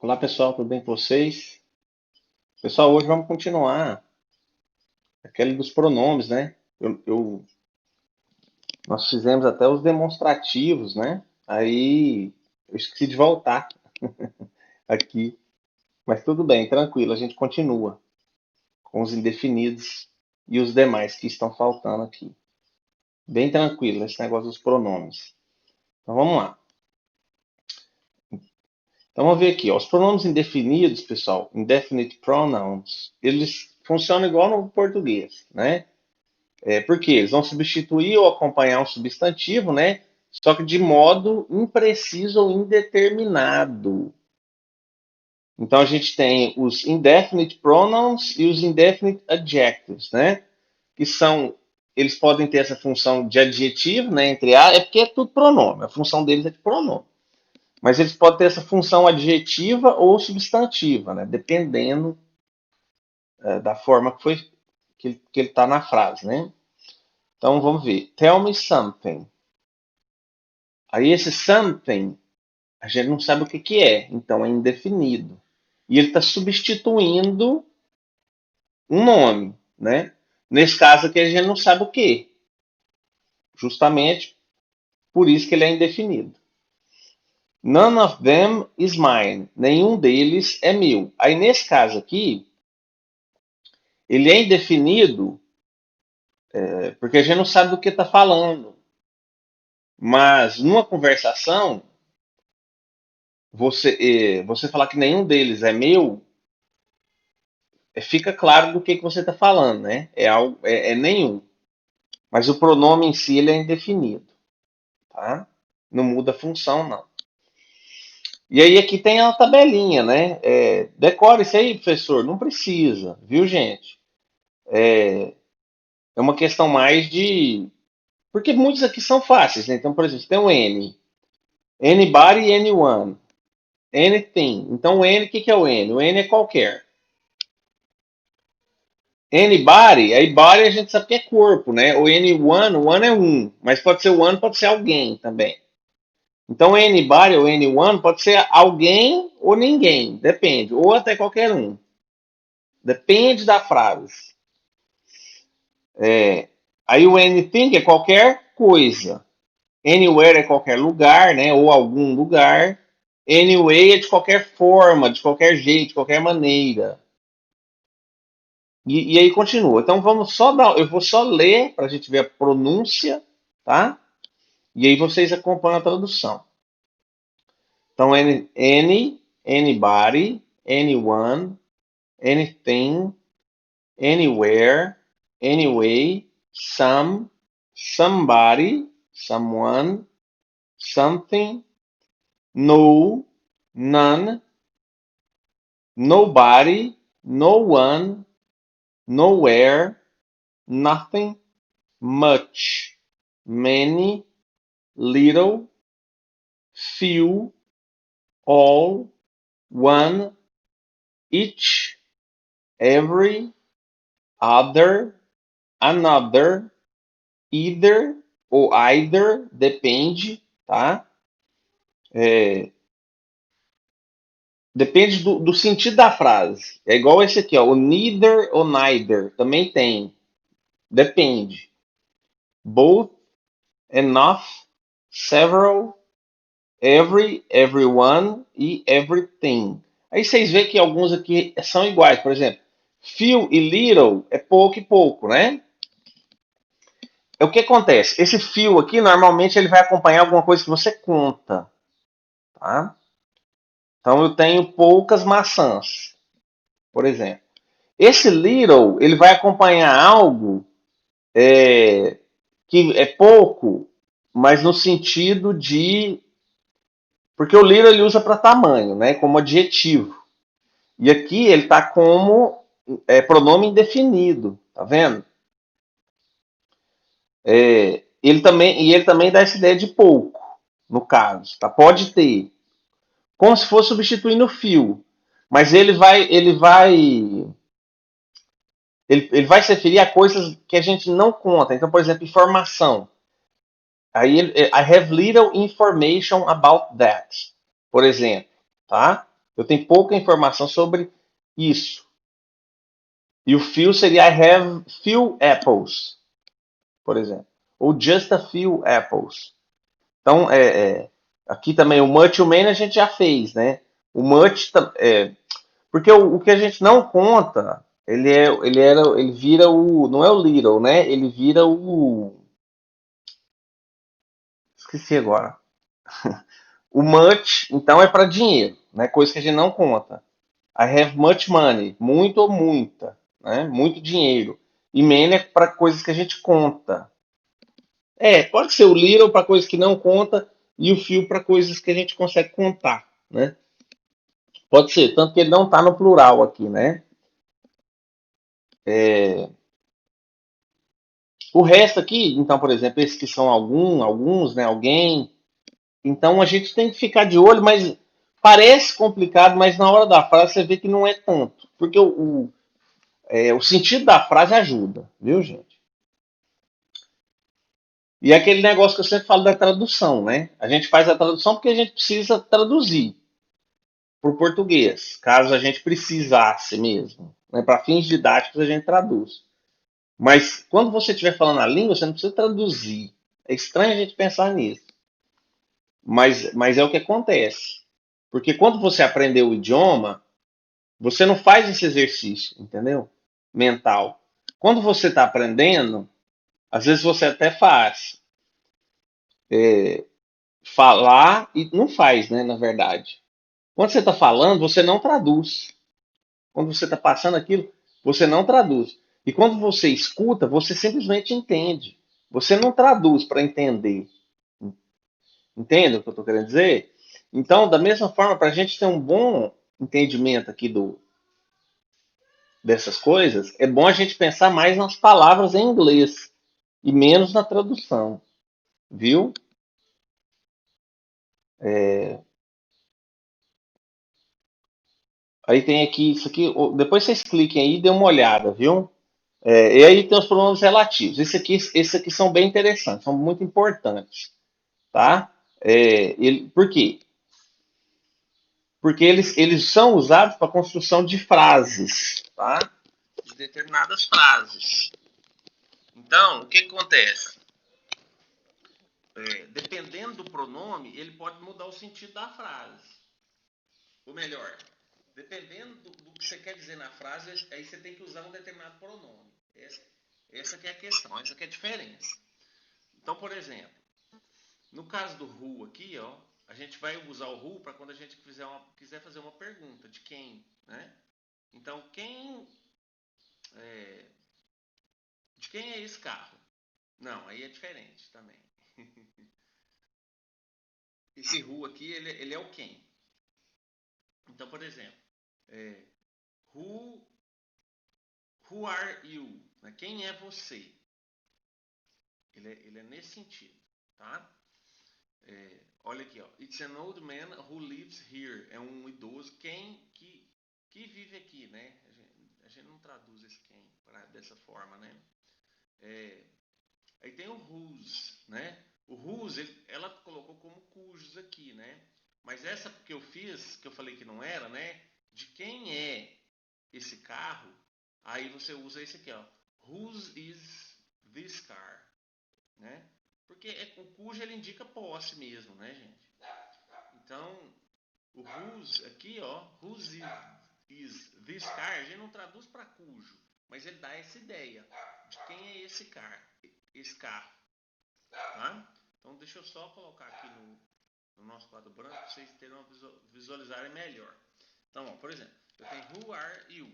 Olá pessoal, tudo bem com vocês? Pessoal, hoje vamos continuar aquele dos pronomes, né? Nós fizemos até os demonstrativos, né? Aí eu esqueci de voltar aqui, mas tudo bem, tranquilo, a gente continua com os indefinidos e os demais que estão faltando aqui. Bem tranquilo esse negócio dos pronomes. Então vamos lá. Então vamos ver aqui, ó. Os pronomes indefinidos, pessoal, indefinite pronouns, eles funcionam igual no português, né? Porque eles vão substituir ou acompanhar um substantivo, né? Só que de modo impreciso ou indeterminado. Então a gente tem os indefinite pronouns e os indefinite adjectives, né? Que são, eles podem ter essa função de adjetivo, né? Entre a, é porque é tudo pronome. A função deles é de pronome. Mas eles podem ter essa função adjetiva ou substantiva, né? Dependendo da forma que foi que ele está na frase, né? Então vamos ver. Tell me something. Aí esse something, a gente não sabe o que, que é, então é indefinido. E ele está substituindo um nome, né? Nesse caso aqui a gente não sabe o que. Justamente por isso que ele é indefinido. None of them is mine. Nenhum deles é meu. Aí nesse caso aqui, ele é indefinido porque a gente não sabe do que está falando. Mas numa conversação, você falar que nenhum deles é meu, fica claro do que você está falando, né? É nenhum. Mas o pronome em si ele é indefinido, tá? Não muda a função, não. E aí aqui tem a tabelinha, né? Decore isso aí, professor. Não precisa, viu, gente? É uma questão mais de... Porque muitos aqui são fáceis, né? Então, por exemplo, tem o N. Anybody, anyone. Anything. Então, o N, o que é o N? O N é qualquer. Anybody, aí body a gente sabe que é corpo, né? O anyone, o one é um, mas pode ser o one, pode ser alguém também. Então anybody ou anyone pode ser alguém ou ninguém, depende, ou até qualquer um. Depende da frase. Aí o anything é qualquer coisa. Anywhere é qualquer lugar, né? Ou algum lugar. Anyway é de qualquer forma, de qualquer jeito, de qualquer maneira. E aí continua. Então vamos só dar. Eu vou só ler para a gente ver a pronúncia, tá? E aí vocês acompanham a tradução. Então, anybody, anyone, anything, anywhere, anyway, some, somebody, someone, something, no, none, nobody, no one, nowhere, nothing, much, many, little, few, all, one, each, every, other, another, either ou either, depende, tá? Depende do sentido da frase. É igual esse aqui, ó, o neither ou neither, também tem. Depende. Both, enough, several, every, everyone e everything. Aí vocês veem que alguns aqui são iguais. Por exemplo, few e little é pouco e pouco, né? O que acontece? Esse few aqui, normalmente, ele vai acompanhar alguma coisa que você conta, tá? Então, eu tenho poucas maçãs, por exemplo. Esse little, ele vai acompanhar algo que é pouco, mas no sentido de... Porque o little ele usa para tamanho, né? Como adjetivo. E aqui ele está como pronome indefinido, tá vendo? Ele também dá essa ideia de pouco, no caso. Tá? Pode ter. Como se fosse substituindo o fio. Mas ele vai se referir a coisas que a gente não conta. Então, por exemplo, informação. I have little information about that. Por exemplo, tá? Eu tenho pouca informação sobre isso. E o few seria I have few apples, por exemplo. Ou just a few apples. Então, aqui também o much e o many a gente já fez, né? O much, porque o que a gente não conta, ele vira o, não é o little, né? Ele vira o, esqueci agora. O much, então é para dinheiro, né? Coisa que a gente não conta. I have much money, muito ou muita, né? Muito dinheiro. E many é para coisas que a gente conta. Pode ser o little para coisas que não conta e o few para coisas que a gente consegue contar, né? Pode ser, tanto que ele não está no plural aqui, né? É, o resto aqui, então, por exemplo, esses que são alguns, né? Alguém. Então a gente tem que ficar de olho, mas parece complicado, mas na hora da frase você vê que não é tanto. Porque o sentido da frase ajuda, viu, gente? E é aquele negócio que eu sempre falo da tradução, né? A gente faz a tradução porque a gente precisa traduzir para o português, caso a gente precisasse mesmo. Né? Para fins didáticos a gente traduz. Mas quando você estiver falando a língua, você não precisa traduzir. É estranho a gente pensar nisso. Mas é o que acontece. Porque quando você aprender o idioma, você não faz esse exercício, entendeu? Mental. Quando você está aprendendo, às vezes você até faz falar e não faz, né? Na verdade. Quando você está falando, você não traduz. Quando você está passando aquilo, você não traduz. E quando você escuta, você simplesmente entende. Você não traduz para entender. Entende o que eu estou querendo dizer? Então, da mesma forma, para a gente ter um bom entendimento aqui dessas coisas, é bom a gente pensar mais nas palavras em inglês e menos na tradução, viu? Aí tem aqui isso aqui. Depois vocês cliquem aí e dêem uma olhada, viu? E aí tem os pronomes relativos. Esses aqui são bem interessantes, são muito importantes, tá? Por quê? Porque eles são usados para construção de frases, tá? De determinadas frases. Então, o que acontece? Dependendo do pronome, ele pode mudar o sentido da frase. Ou melhor, dependendo do que você quer dizer na frase, aí você tem que usar um determinado pronome. Essa que é a questão, essa que é a diferença. Então, por exemplo, no caso do who aqui, ó, a gente vai usar o who para quando a gente quiser fazer uma pergunta de quem, né? Então, é, de quem é esse carro? Não, aí é diferente também. Esse who aqui, ele é o quem. Então, por exemplo, é, who, who are you? Né? Quem é você? Ele é nesse sentido, tá? Olha aqui, ó. It's an old man who lives here. É um idoso que vive aqui, né? A gente não traduz esse quem dessa forma, né? Aí tem o whose, né? O whose, ela colocou como cujos aqui, né? Mas essa que eu fiz, que eu falei que não era, né? De quem é esse carro? Aí você usa esse aqui, ó. Whose is this car? Né? Porque o cujo ele indica posse mesmo, né, gente? Então, o whose aqui, ó, whose is this car, a gente não traduz para cujo, mas ele dá essa ideia de quem é esse carro, tá? Então, deixa eu só colocar aqui no nosso quadro branco para vocês terem visualizarem melhor. Então, ó, por exemplo, eu tenho who are you?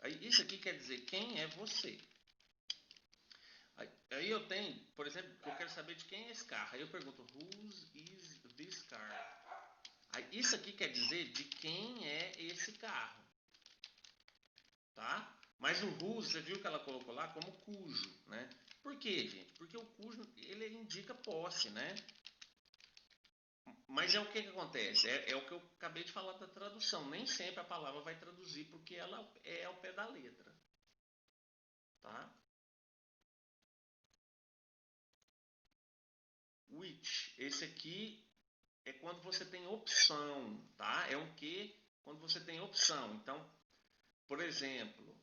Aí, isso aqui quer dizer quem é você. Aí eu tenho, por exemplo, eu quero saber de quem é esse carro. Aí eu pergunto, whose is this car? Aí isso aqui quer dizer de quem é esse carro, tá? Mas o whose, você viu que ela colocou lá como cujo, né? Por quê, gente? Porque o cujo, ele indica posse, né? Mas é o que acontece? É o que eu acabei de falar da tradução. Nem sempre a palavra vai traduzir porque ela é ao pé da letra, tá? Which, esse aqui é quando você tem opção, tá? É um que quando você tem opção. Então, por exemplo,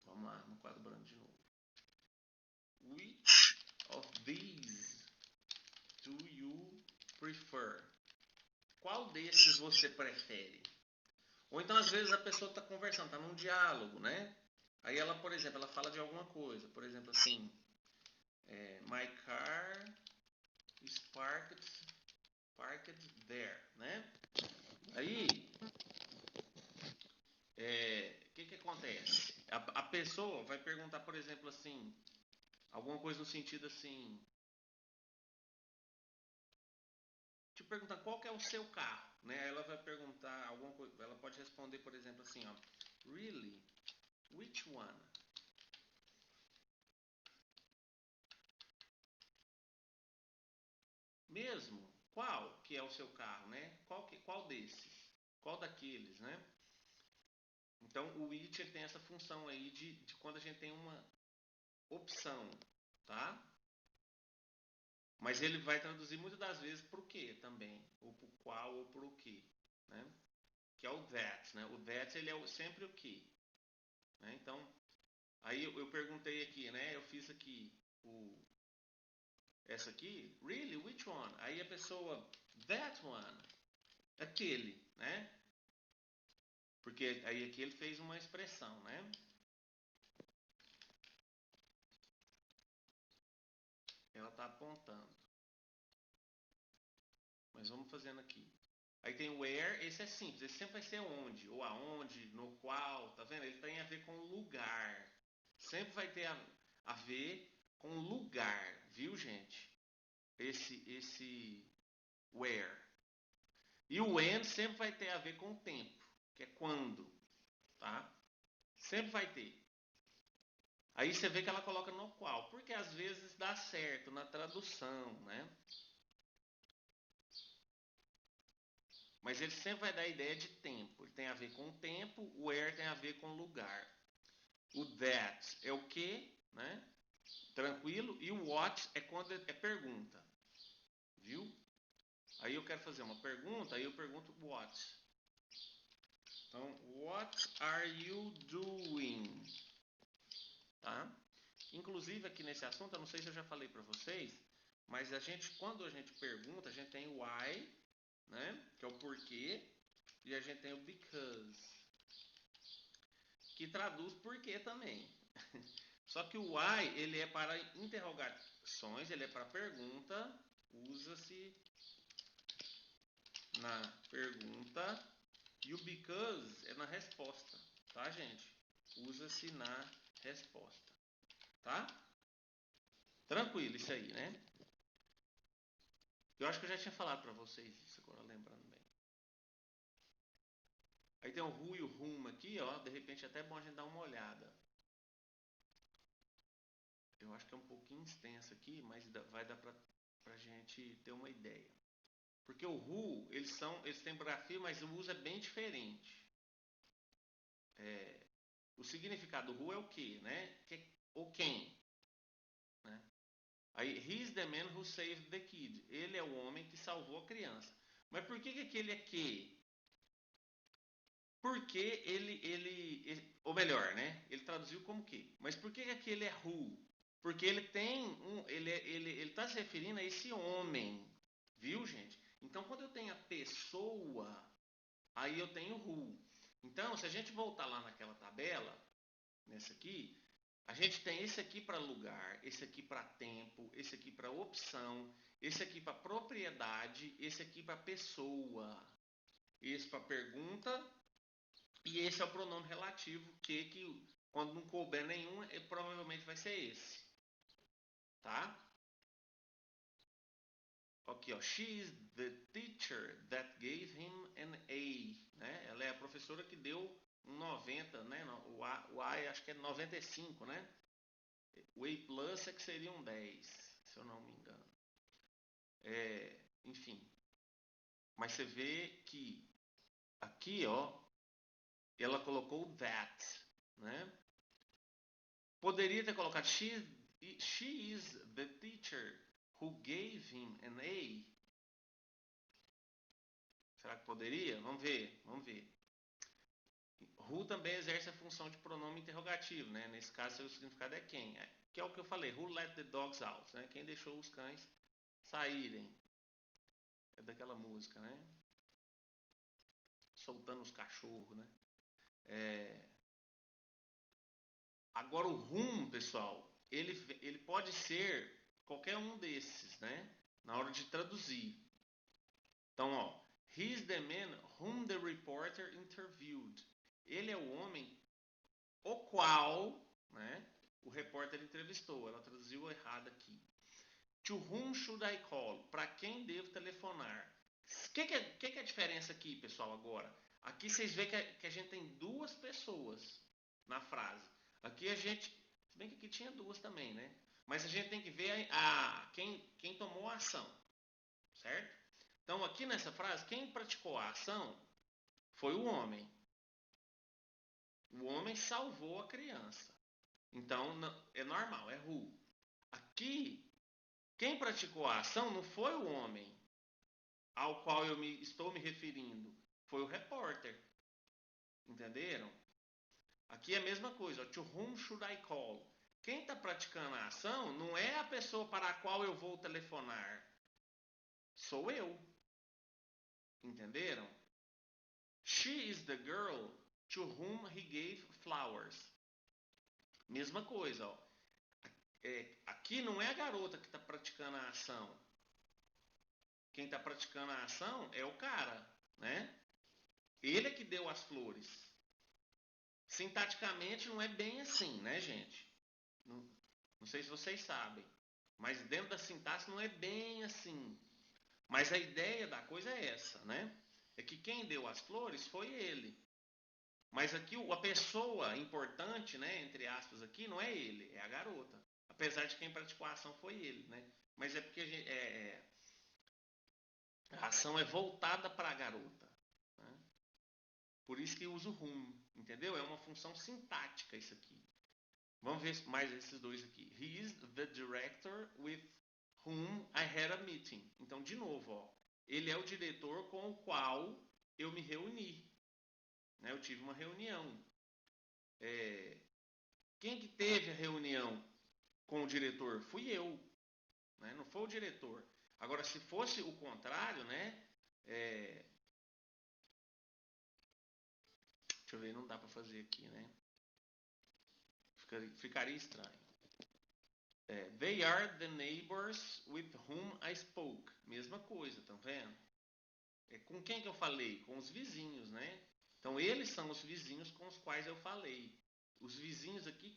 vamos lá, no quadro branco de novo. Which of these do you prefer? Qual desses você prefere? Ou então, às vezes, a pessoa está conversando, está num diálogo, né? Aí ela, por exemplo, ela fala de alguma coisa. Por exemplo, assim, my car is parked there, né? Aí, o que acontece? A pessoa vai perguntar, por exemplo, assim, alguma coisa no sentido assim, te perguntar qual que é o seu carro, né? Ela vai perguntar alguma coisa, ela pode responder, por exemplo, assim, ó, really? Which one? Mesmo? Qual que é o seu carro, né? Qual desses? Qual daqueles, né? Então, o which ele tem essa função aí de quando a gente tem uma opção, tá? Mas ele vai traduzir muitas das vezes para o que também, ou para o qual ou para o que, né? Que é o that, né? O that ele é sempre o que, né? Então, aí eu perguntei aqui, né? Eu fiz aqui essa aqui, really, which one? Aí a pessoa, that one, aquele, né? Porque aí aqui ele fez uma expressão, né? Ela está apontando. Mas vamos fazendo aqui. Aí tem where, esse é simples, esse sempre vai ser onde, ou aonde, no qual, tá vendo? Ele tem a ver com lugar. Sempre vai ter a ver com lugar, viu, gente? Esse where. E o when sempre vai ter a ver com o tempo, que é quando, tá? Sempre vai ter. Aí você vê que ela coloca no qual, porque às vezes dá certo na tradução, né? Mas ele sempre vai dar a ideia de tempo. Ele tem a ver com o tempo, o where tem a ver com lugar. O that é o que, né? Tranquilo. E o what é quando é pergunta. Viu? Aí eu quero fazer uma pergunta, aí eu pergunto what. Então, what are you doing? Tá? Inclusive aqui nesse assunto, eu não sei se eu já falei para vocês, mas quando a gente pergunta, a gente tem o why, né? Que é o porquê, e a gente tem o because, que traduz porquê também. Só que o why, ele é para interrogações, ele é para pergunta, usa-se na pergunta, e o because é na resposta, tá, gente? Usa-se na resposta, tá? Tranquilo isso aí, né? Eu acho que eu já tinha falado para vocês isso, agora lembrando bem. Aí tem o who e o whom aqui, ó, de repente é até bom a gente dar uma olhada. Eu acho que é um pouquinho extenso aqui, mas vai dar pra gente ter uma ideia. Porque o who, eles têm grafia, mas o uso é bem diferente. O significado do who é o que, né? O quem, né? Aí, he's the man who saved the kid. Ele é o homem que salvou a criança. Mas por que aquele é que? Porque ou melhor, né? Ele traduziu como que. Mas por que aquele é who? Porque ele tem ele está se referindo a esse homem, viu, gente? Então, quando eu tenho a pessoa, aí eu tenho who. Então, se a gente voltar lá naquela tabela, nessa aqui, a gente tem esse aqui para lugar, esse aqui para tempo, esse aqui para opção, esse aqui para propriedade, esse aqui para pessoa, esse para pergunta e esse é o pronome relativo que quando não couber nenhum, provavelmente vai ser esse, tá? Aqui, ó, she is the teacher that gave him an A, né? Ela é a professora que deu um 90, né? O A acho que é 95, né? O A plus é que seria um 10, se eu não me engano. Enfim, mas você vê que aqui, ó, ela colocou that, né? Poderia ter colocado she is the teacher who gave him an A. Será que poderia? Vamos ver, vamos ver. Who também exerce a função de pronome interrogativo, né? Nesse caso, seu significado é quem. Que é o que eu falei, who let the dogs out, né? Quem deixou os cães saírem. É daquela música, né? Soltando os cachorros, né? Agora o whom, pessoal, ele pode ser qualquer um desses, né? Na hora de traduzir. Então, ó, he's the man whom the reporter interviewed. Ele é o homem o qual, né, o repórter entrevistou. Ela traduziu errado aqui. To whom should I call? Para quem devo telefonar? O que é a diferença aqui, pessoal, agora? Aqui vocês veem que a gente tem duas pessoas na frase. Aqui a gente... Se bem que aqui tinha duas também, né? Mas a gente tem que ver quem tomou a ação, certo? Então, aqui nessa frase, quem praticou a ação foi o homem. O homem salvou a criança. Então, é normal, é who. Aqui, quem praticou a ação não foi o homem ao qual estou me referindo. Foi o repórter. Entenderam? Aqui é a mesma coisa. Ó, to whom should I call? Quem está praticando a ação não é a pessoa para a qual eu vou telefonar. Sou eu. Entenderam? She is the girl to whom he gave flowers. Mesma coisa, ó. Aqui não é a garota que está praticando a ação. Quem está praticando a ação é o cara, né? Ele é que deu as flores. Sintaticamente não é bem assim, né, gente? Não sei se vocês sabem. Mas dentro da sintaxe não é bem assim. Mas a ideia da coisa é essa, né? É que quem deu as flores foi ele. Mas aqui a pessoa importante, né, entre aspas aqui, não é ele, é a garota. Apesar de quem praticou a ação foi ele, né? Mas é porque a ação é voltada para a garota. Né? Por isso que usa o whom, entendeu? É uma função sintática isso aqui. Vamos ver mais esses dois aqui. He is the director with whom I had a meeting. Então, de novo, ó, ele é o diretor com o qual eu me reuni. Né? Eu tive uma reunião. Quem que teve a reunião com o diretor? Fui eu. Né? Não foi o diretor. Agora, se fosse o contrário, né? Deixa eu ver, não dá para fazer aqui, né? Ficaria estranho. They are the neighbors with whom I spoke. Mesma coisa, estão vendo? Com quem que eu falei? Com os vizinhos, né? Então, eles são os vizinhos com os quais eu falei. Os vizinhos aqui,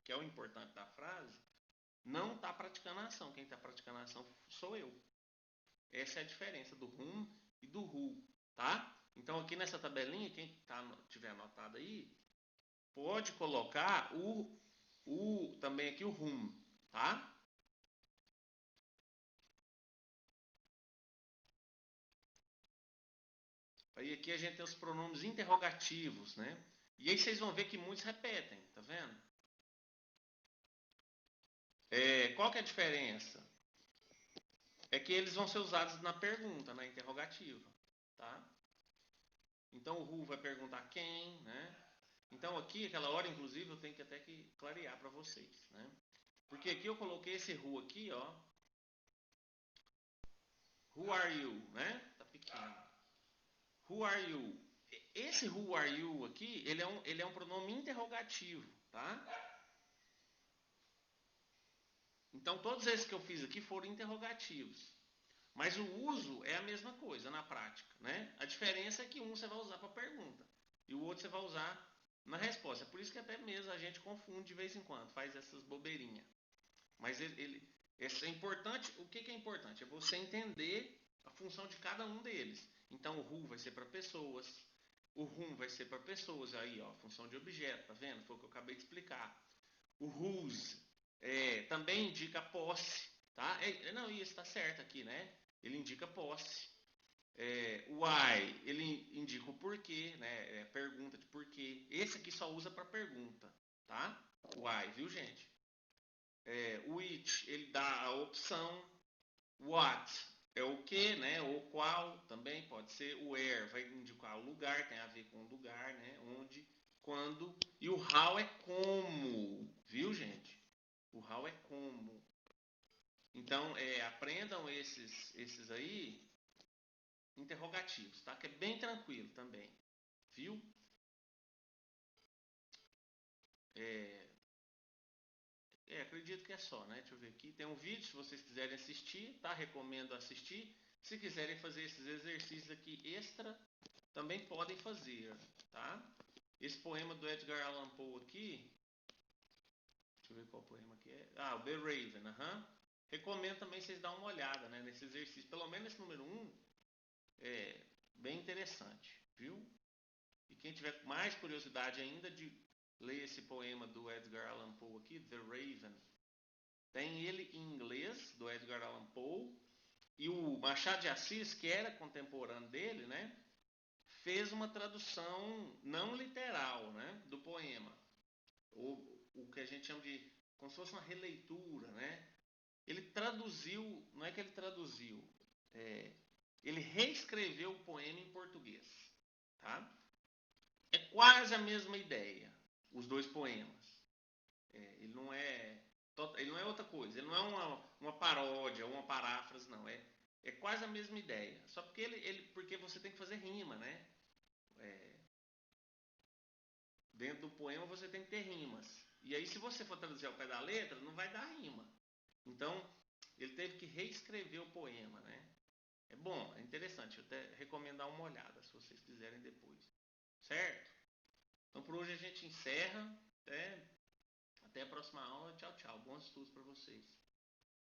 que é o importante da frase, não está praticando a ação. Quem está praticando a ação sou eu. Essa é a diferença do whom e do who, tá? Então, aqui nessa tabelinha, quem tiver anotado aí, pode colocar também aqui o whom, tá? Aí aqui a gente tem os pronomes interrogativos, né? E aí vocês vão ver que muitos repetem, tá vendo? Qual que é a diferença? É que eles vão ser usados na pergunta, na interrogativa, tá? Então o who vai perguntar quem, né? Então aqui, aquela hora, inclusive, eu tenho que até que clarear para vocês, né? Porque aqui eu coloquei esse who aqui, ó. Who are you, né? Tá pequeno. Who are you? Esse who are you aqui, ele é um pronome interrogativo, tá? Então todos esses que eu fiz aqui foram interrogativos. Mas o uso é a mesma coisa na prática, né? A diferença é que um você vai usar para pergunta e o outro você vai usar na resposta. É por isso que até mesmo a gente confunde de vez em quando, faz essas bobeirinhas. Mas é importante. O que é importante? É você entender a função de cada um deles. Então o who vai ser para pessoas, o whom vai ser para pessoas, aí ó, função de objeto, tá vendo? Foi o que eu acabei de explicar. O whose também indica posse, tá? Não, isso está certo aqui, né? Ele indica posse. O why, ele indica o porquê, né? Pergunta de porquê. Esse aqui só usa para pergunta, tá? Why, viu, gente? Which, ele dá a opção. What, é o que, né? O qual também pode ser. O where vai indicar o lugar, tem a ver com o lugar, né? Onde, quando. E o how é como, viu, gente? O how é como. Então, aprendam esses aí interrogativos, tá? Que é bem tranquilo também, viu? Acredito que é só, né? Deixa eu ver aqui. Tem um vídeo, se vocês quiserem assistir, tá? Recomendo assistir. Se quiserem fazer esses exercícios aqui extra, também podem fazer, tá? Esse poema do Edgar Allan Poe aqui, deixa eu ver qual poema que é. Ah, o The Raven, Recomendo também vocês darem uma olhada, né, nesse exercício. Pelo menos esse número 1 é bem interessante, viu? E quem tiver mais curiosidade ainda de ler esse poema do Edgar Allan Poe aqui, The Raven, tem ele em inglês, do Edgar Allan Poe, e o Machado de Assis, que era contemporâneo dele, né, fez uma tradução não literal, né, do poema. O que a gente chama de como se fosse uma releitura, né? Ele traduziu, não é que ele traduziu, ele reescreveu o poema em português, tá? É quase a mesma ideia, os dois poemas. Ele não é outra coisa, ele não é uma paródia ou uma paráfrase, não. É quase a mesma ideia. Só porque porque você tem que fazer rima, né? Dentro do poema você tem que ter rimas. E aí, se você for traduzir ao pé da letra, não vai dar rima. Então, ele teve que reescrever o poema, né? É bom, é interessante. Eu até recomendo dar uma olhada, se vocês quiserem depois. Certo? Então, por hoje a gente encerra. Até a próxima aula. Tchau, tchau. Bons estudos para vocês.